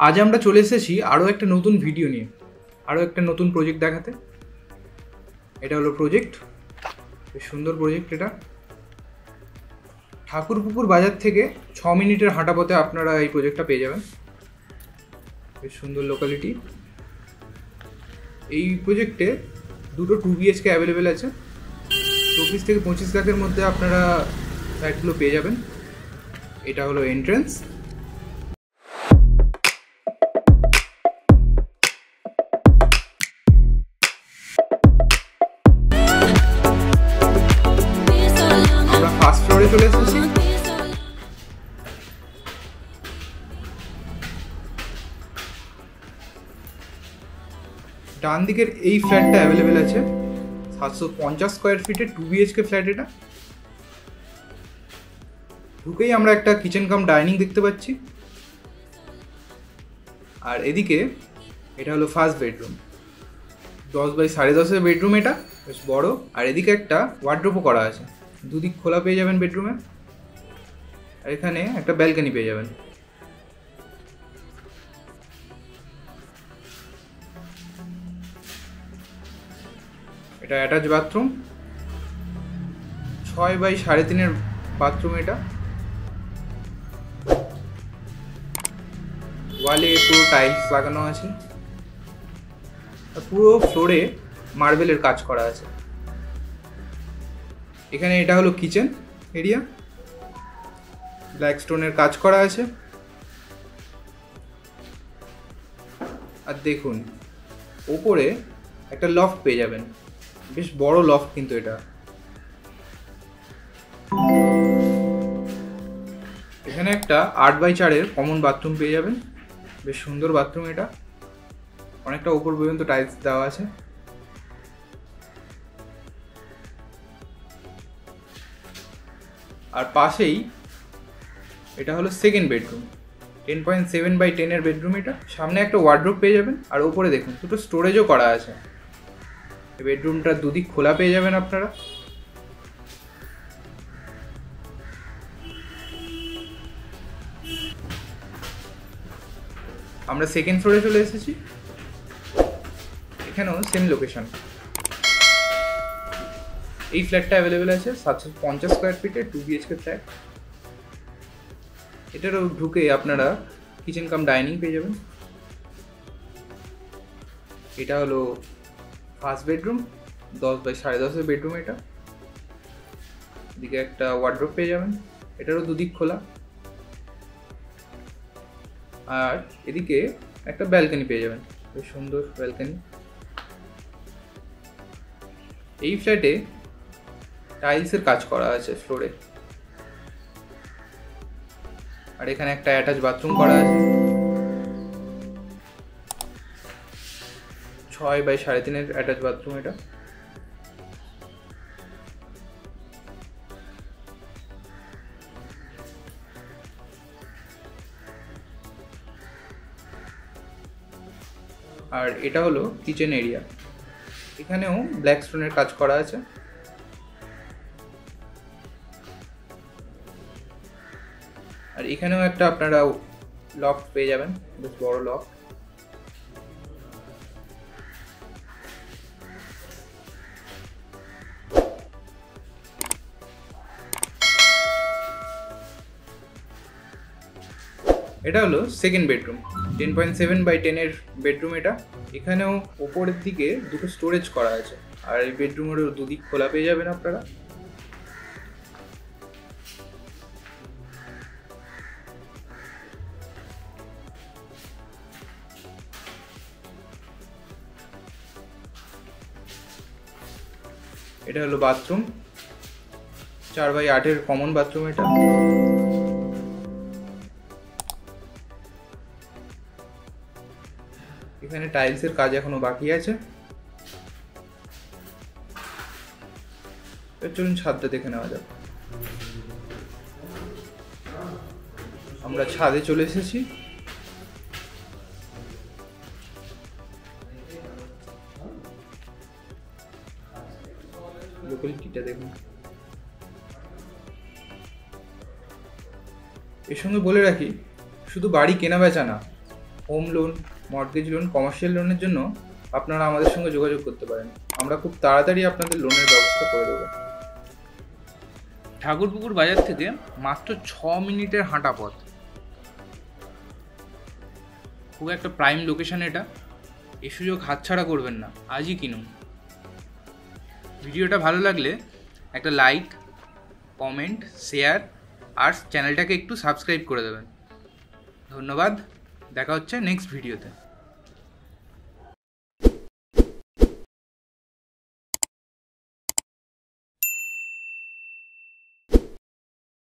আজ আমরা চলে এসেছি আরও একটা নতুন ভিডিও নিয়ে, আরও একটা নতুন প্রজেক্ট দেখাতে। এটা হলো প্রজেক্ট, বেশ সুন্দর প্রজেক্ট। এটা ঠাকুরপুকুর বাজার থেকে 6 মিনিটের হাঁটা পথে আপনারা এই প্রজেক্টটা পেয়ে যাবেন। বেশ সুন্দর লোকালিটি। এই প্রজেক্টে দুটো 2 BHK অ্যাভেলেবেল আছে। 24 থেকে 25 লাখের মধ্যে আপনারা ফ্ল্যাটগুলো পেয়ে যাবেন। এটা হলো এন্ট্রেন্স। আমরা ফার্স্ট ফ্লোরে চলে এসেছি। ডান দিকের এই ফ্ল্যাটটা অ্যাভেলেবেল আছে, 750 স্কোয়ার ফিটের 2 BHK ফ্ল্যাট। এটা ঢুকেই আমরা একটা কিচেন কাম ডাইনিং দেখতে পাচ্ছি। আর এদিকে এটা হলো ফার্স্ট বেডরুম, 10 বাই 10.5 বেডরুম। এটা বেশ বড়। আর এদিকে একটা ওয়ার্ড্রোবও করা আছে, দুদিক খোলা পেয়ে যাবেন বেডরুমে। আর এখানে একটা ব্যালকনি পেয়ে যাবেন। এটা অ্যাটাচ বাথরুম, 6 বাই 3.5 বাথরুম। এটা ওয়ালে পুরো টাইলস লাগানো আছে, আর পুরো ফ্লোরে মার্বেলের কাজ করা আছে। এখানে এটা হলো কিচেন এরিয়া, ব্ল্যাক স্টোনের কাজ করা আছে। আর দেখুন ওপরে একটা লফট পেয়ে যাবেন, বেশ বড় লফট কিন্তু এটা। এখানে একটা 8 বাই 4 কমন বাথরুম পেয়ে যাবেন, বেশ সুন্দর বাথরুম। এটা অনেকটা উপর পর্যন্ত টাইলস দেওয়া আছে। আর পাশেই এটা হলো সেকেন্ড বেডরুম, 10.7 বাই 10 বেডরুম। এটা সামনে একটা ওয়ার্ড্রোব পেয়ে যাবেন, আর উপরে দেখুন দুটো স্টোরেজও করা আছে। এই বেডরুমটা দুদিক খোলা পেয়ে যাবেন আপনারা। আমরা সেকেন্ড ফ্লোরে চলে এসেছি। এখানেও সেম লোকেশন। এই ফ্ল্যাটটা অ্যাভেলেবেল আছে, 750 স্কোয়ার ফিটের 2 BHK ফ্ল্যাট। এটারও ঢুকে আপনারা কিচেন কাম ডাইনিং পেয়ে যাবেন। এটা হলো ফার্স্ট বেডরুম, 10 বাই 10.5 বেডরুম। এটা এদিকে একটা ওয়ার্ড্রোব পেয়ে যাবেন, এটারও দুদিক খোলা। আর এদিকে একটা ব্যালকনি পেয়ে যাবেন, বেশ সুন্দর ব্যালকনি। এই ফ্ল্যাটে টাইলসের কাজ করা আছে ফ্লোরে। আর এখানে একটা অ্যাটাচ বাথরুম করা আছে, 6 বাই 3.5 অ্যাটাচ বাথরুম। এটা আর এটা হলো কিচেন এরিয়া। এখানেও ব্ল্যাক স্টোনের কাজ করা আছে। আর এখানেও একটা আপনারা লফট পেয়ে যাবেন, বেশ বড় লফট। এটা হলো সেকেন্ড বেডরুম, 10.7 বাই 10 বেডরুম। এটা এখানেও ওপরের দিকে দুটো স্টোরেজ করা আছে। আর এই বেডরুমেরও দুদিক খোলা পেয়ে যাবেন আপনারা। এটা হলো বাথরুম, 4 বাই 8 কমন বাথরুম। এটা এখানে টাইলসের কাজ এখনো বাকি আছে। চলুন ছাদটা দেখে নেওয়া যাক। আমরা ছাদে চলে এসেছি। লোকালিটিটা দেখুন। এর সঙ্গে বলে রাখি, শুধু বাড়ি কেনা বেচা না, home loan, mortgage loan, commercial লোনের জন্য আপনারা আমাদের সঙ্গে যোগাযোগ করতে পারেন। আমরা খুব তাড়াতাড়ি আপনাদের লোনের ব্যবস্থা করে দেবো। ঠাকুরপুকুর বাজার থেকে মাত্র 6 মিনিটের হাঁটা পথ। খুব একটা প্রাইম লোকেশন এটা, এই সুযোগ হাতছাড়া করবেন না, আজই কিনুন। ভিডিওটা ভালো লাগলে একটা লাইক, কমেন্ট, শেয়ার আর চ্যানেলটাকে একটু সাবস্ক্রাইব করে দেবেন। ধন্যবাদ, দেখা হচ্ছে নেক্সট ভিডিওতে।